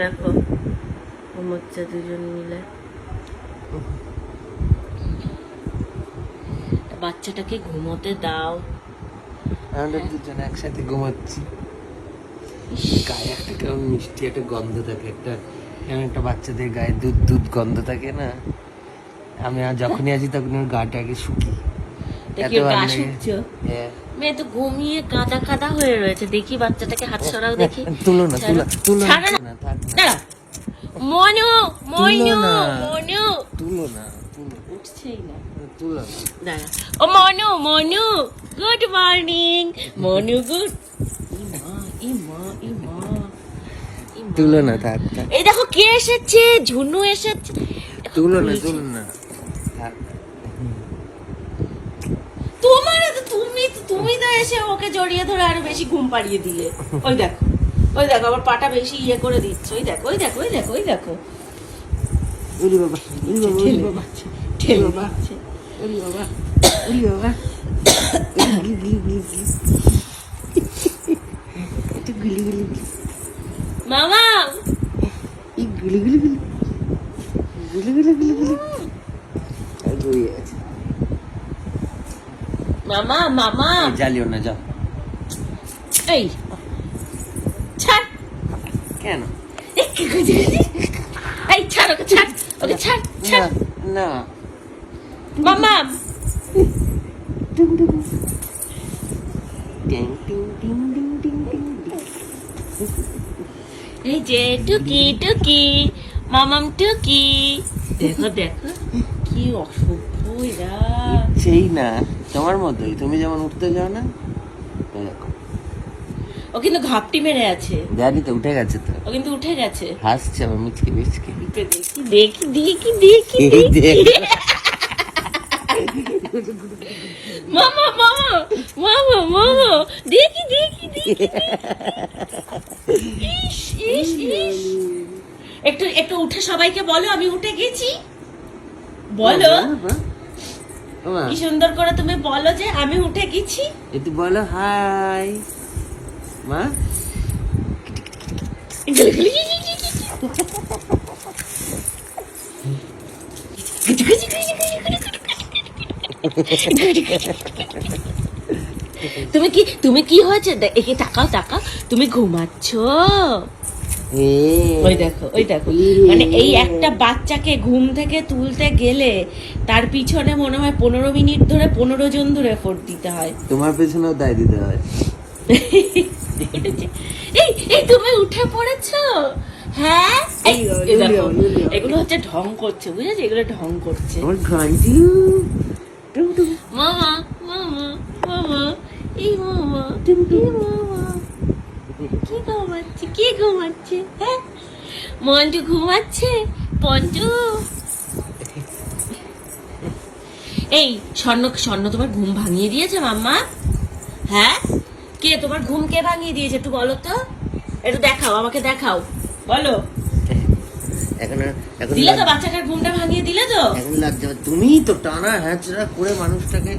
দেখো ঘুমোচ্ছে দুজন মিলে। বাচ্চাটাকে ঘুমোতে দাও। আমরা দুজন একসাথে ঘুমাচ্ছি। গায়ে একটা কেমন মিষ্টি একটা গন্ধ থাকে, একটা কেমন একটা বাচ্চাদের গায়ে দুধ দুধ গন্ধ থাকে না। আমি আর যখনই আসি তখন ওর গাটা আগে শুকি। দেখি ওর গা শুকছো? মেয়ে তো ঘুমিয়ে কাদা কাদা হয়ে রয়েছে। দেখি বাচ্চাটাকে হাত সরাও দেখি। তুলো না, তুলো ছাড়ো না, না। থাক না। দাঁড়া। মনু মনু মনু তুলো না, তুলো, উঠছেই না। তুলো না। দাঁড়া। ও Manu Manu good morning Manu good. Ima Ima ইমা। তুলো না, থাক থাক। এই দেখো কে এসেছে, ঝুনু এসেছে। তুলো না, তুলো না, থাক। তোমার তুমি তো এসে ওকে জড়িয়ে ধরে আরো বেশি ঘুম পাড়িয়ে দিলে। ওই দেখো ওই দেখো আবার পাটা বেশি ইয়ে করে দিচ্ছে। ওই দেখো ওই দেখো ওই দেখো ওই দেখো। ওরে বাবা, ওরে বাবা, ওরে বাবা, ঠেলে দিচ্ছে। ওরে বাবা, ওরে বাবা। গিলি গিলি গিলি গিলি। একটু গিলি গিলি গিলি। মামা এই গিলি গিলি গিলি। গিলি গিলি গিলি গিলি। আর ঘুরিয়ে আছে। মামা মামা জ্বালিও না, যাও। এই ছাড়। কেন? এই ছাড় ওকে, ছাড় ওকে, ছাড় না ছাড়। না। মামা টিং টিং টিং টিং টিং টিং টিং। এই যে টুকি টুকি মামাম টুকি। দেখো দেখো কি অসভ্য এরা। সেই না, তোমার মতোই। তুমি যেমন উঠতে যাও না, এই দেখো। ও কিন্তু ঘাপটি মেরে আছে। জানি তো, উঠে গেছে তো। ও কিন্তু উঠে গেছে। হাসছে আমার মিচকে মিচকে। দেখি দেখি দেখি দেখি এই দেখ। মামা মামা মামা মামা দেখি দেখি দেখি। ইস ইস ইস। একটু একটু উঠে সবাইকে বলো আমি উঠে গেছি। বলো বাবা, কি সুন্দর করে তুমি বলো যে আমি উঠে গেছি। একটু বলো হাই মা। তুমি কি হয়েছে একে তাকাও তাকাও। তুমি ঘুমাচ্ছ? ওই দেখো ওই দেখো। মানে এই একটা বাচ্চাকে ঘুম থেকে তুলতে গেলে তার পিছনে মনে হয় 15 মিনিট ধরে 15 জন ধরে এফোর্ট দিতে হয়। তোমার পেছনেও তাই দিতে হয়। এই এই তুমি উঠে পড়েছো? হ্যাঁ এই দেখো এগুলো হচ্ছে ঢং করছে, বুঝেছো? এগুলো ঢং করছে। আমার ঘন্টি মামা মামা মামা এই মামা এই মামা কি ঘুমাচ্ছে কি ঘুমাচ্ছে? হ্যাঁ মন্টু ঘুমাচ্ছে। পঞ্চু এই স্বর্ণ স্বর্ণ তোমার ঘুম ভাঙিয়ে দিয়েছে মাম্মা? হ্যাঁ কে তোমার ঘুম কে ভাঙিয়ে দিয়েছে একটু বলো তো, একটু দেখাও আমাকে দেখাও, বলো। এখন এখন দিলে তো বাচ্চাটার ঘুমটা ভাঙিয়ে দিলে তো। এখন লাগছে তুমি তো টানা হ্যাচড়া করে মানুষটাকে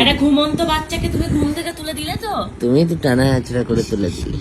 একটা ঘুমন্ত বাচ্চাকে তুমি ঘুম থেকে তুলে দিলে তো। তুমি তো টানা হ্যাচড়া করে তুলে দিলে।